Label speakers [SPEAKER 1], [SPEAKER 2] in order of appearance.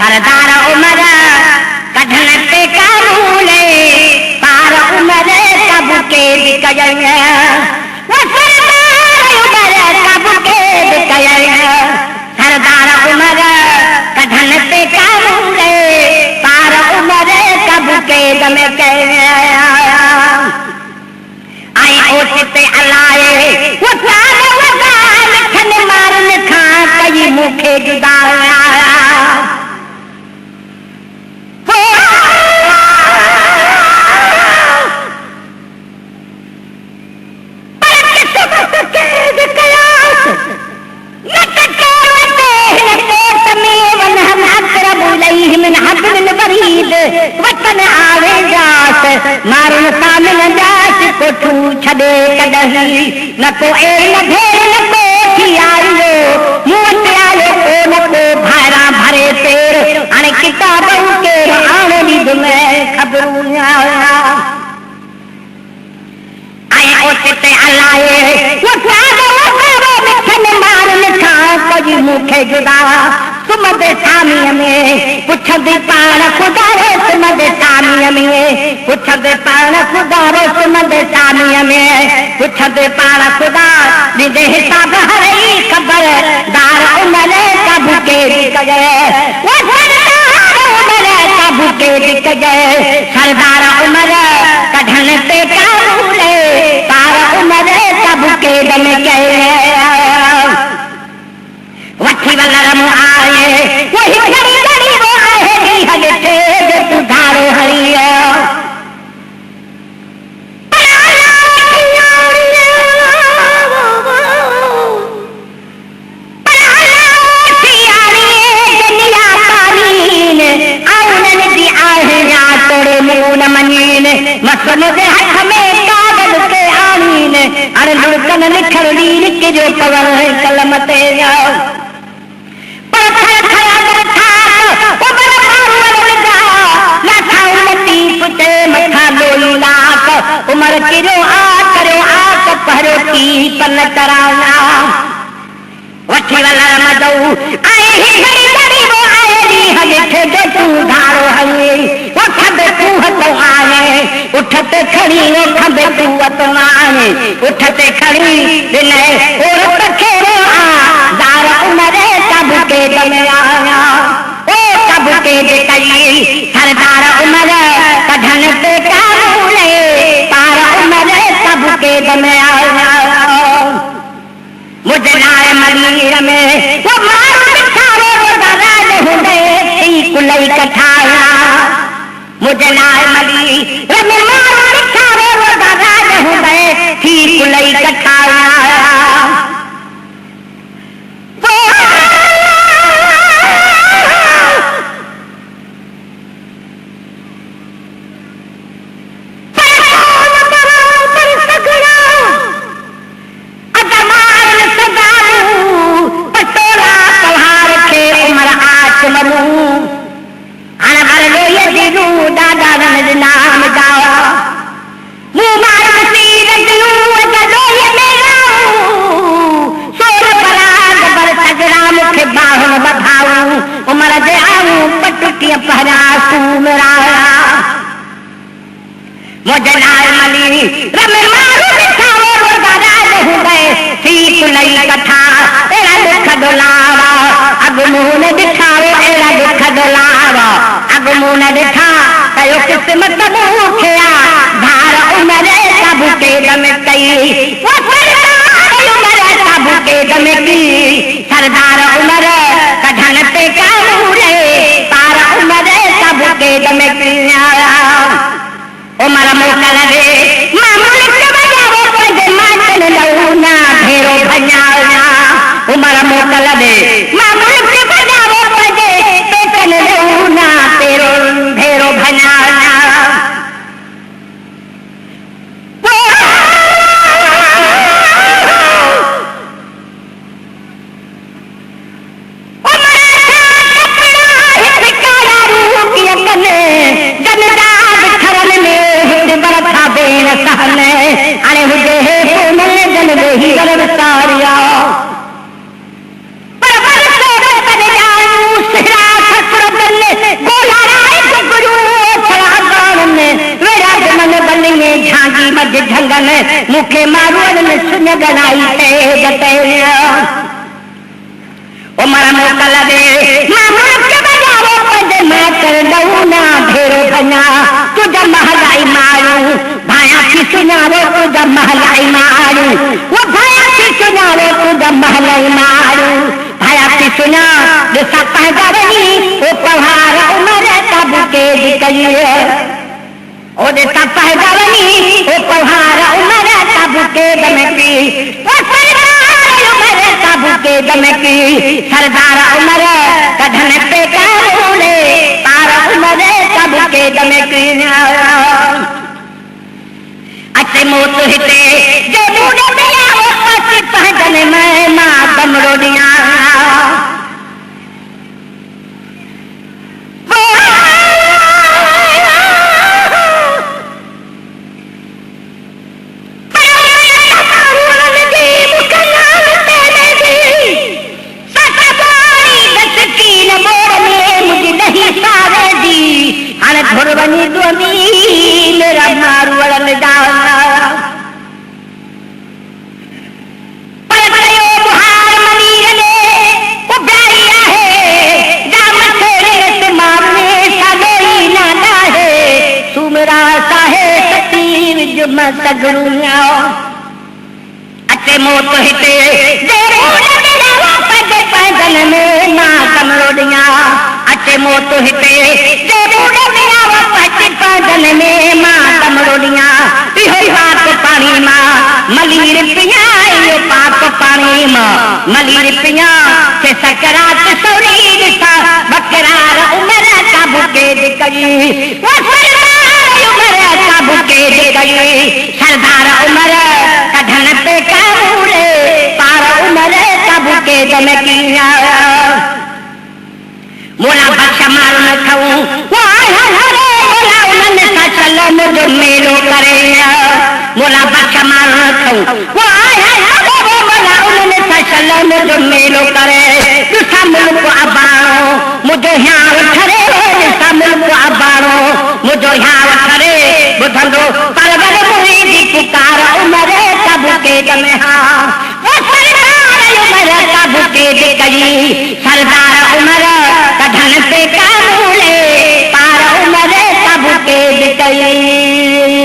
[SPEAKER 1] सरदार उमर कढण ते कानून पार उमर कब के बिकयल वो सरदार उमर कब के बिकयल सरदार उमर कढण ते कानून पार उमर कब के दम के आई ओचिते अलाए वो साल वगा लखन मारन खां कई मूंखे जुदा वतन आवे जास मारन सामने जास कोठू छड़े कदही न को ए न भेड़ न को खियारियो मुंह ते आयो को न को भारा भरे तेर अने किताबों के आने दी में खबरूं आए ओते अलाए वो सादो वो मिठन मारन खां कोई मुखे जुदा सुमद सामीअ में पुछंदे पाण खुदा रे सुमद सामीअ में पुछंदे पाण खुदा रे सुमद सामीअ में पुछंदे पाण खुदा ॾिंदे हिसाब हरई ख़बर दार उमर कब के बिकजे वो सरदार उमर कब के बिकजे सरदार उमर कढण ते कानून पार उमर कब के दम के वठी वलरम आए वही घड़ी घड़ी वो आए दी हलते जो सुधारो हरिया मसन के हथ में कागज के आमीन अरे लुकन लिखल लीन के जो पवन कलम ते जाओ उमर किरो आ करो आक पहरो की पन कराना वठी वलर मदऊ आए ही घड़ी घड़ी वो आए दी हथे जो तू धारो हवे वो खबे तू हतो आए उठते खड़ी वो खबे तू हतो आए उठते खड़ी दिने और पखेरो आ दार उमर कब के दम आया ओ कब के कई सरदार उमर कढण ते कानून पार उमर कब के दम आया मुझे नार मलीर में वो मार बिठावे वो दराज हुंदे थी कुलई कठाया मुझे नार मलीर में मार बिठावे वो दराज हुंदे थी कुलई कठाया सरदार उमर कढण ते कानून पार उमर कब के दम उमर मोकल दे मामूल बजावो पंहिंजे मातन लऊना भेरो भञाया उमर मोकल दे मामूल बजावो पंहिंजे पेटन लऊना तेरो भेरो भञाया अरे हुजे हे कोमल जन ही गरब सारिया मज झंगन मुखे मारूअन में सुन गणाई ते गते उमर मोकल दे मामा के बजारो पंज मैं कर दऊं ना भेरो बना तुझा महलाई मारू भाया की सुनारो तुझा महलाई मारू वो भाया की सुनारो तुझा महलाई मारू भाया की सुना दिसा पहजावनी वो पहाड़ उमर तब के दिकलिए ओ दिसा पहजावनी वो पहाड़ उमर तब के दमकी वो सरदार उमर तब के दमकी सरदार उमर कधन पे काबूले तार उमर तब के दमकी अचे मोत हिते जे बूढ़े मिया वो पति पहजन में मां कमरोडिया बनी दुनी मेरा मारवड़ में डालना पर बड़े बुहार मनीर ने उगाया है जाम तेरे से मारने सगोई नादा है सुमरा साहे सतीर जुम सगरुया अते मोत हिते जरूर मेरा वापस पैदल में मां कमरोडिया अते मोत हिते जरूर पैदल में मां कमरोडिया इहो बात पानी मां मलीर पिया यो पाप पानी मां मलीर पिया के सकरात सौरी दिसा बकरार उमर का बुके दिकई वो सरदार उमर का बुके दिकई सरदार उमर कधन पे काबूले पार उमर का बुके दमकिया मोला बच्चा मारू न खाऊं चलो मुझे मेलो करे मोला बच्चा मार खाऊं वो आया मोला उन्होंने चलो मुझे मेलो करे दूसरा मुल्क अबारो मुझे यहाँ उठरे दूसरा मुल्क अबारो मुझे यहाँ उठरे बुधंदो परवर मुरीदी पुकार उमर तब के गमे हाँ वो सरदार उमर तब के दिकई सरदार उमर कधन पे काबूले पार उमर तब के दिकई